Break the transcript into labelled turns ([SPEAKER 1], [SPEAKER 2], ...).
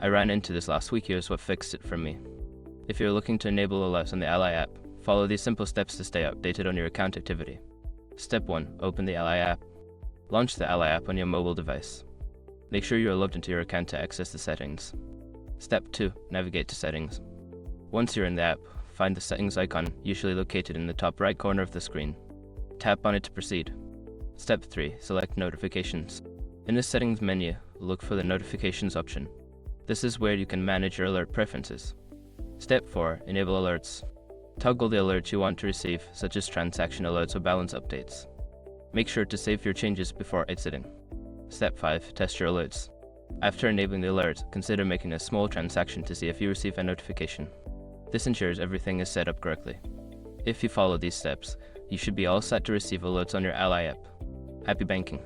[SPEAKER 1] I ran into this last week. Here's what fixed it for me. If you're looking to enable alerts on the Ally app, follow these simple steps to stay updated on your account activity. Step 1. Open the Ally app. Launch the Ally app on your mobile device. Make sure you are logged into your account to access the settings. Step 2. Navigate to settings. Once you're in the app, find the settings icon, usually located in the top right corner of the screen. Tap on it to proceed. Step 3. Select notifications. In the settings menu, look for the notifications option. This is where you can manage your alert preferences. Step 4. Enable alerts. Toggle the alerts you want to receive, such as transaction alerts or balance updates. Make sure to save your changes before exiting. Step 5. Test your alerts. After enabling the alert, consider making a small transaction to see if you receive a notification. This ensures everything is set up correctly. If you follow these steps, you should be all set to receive alerts on your Ally app. Happy banking!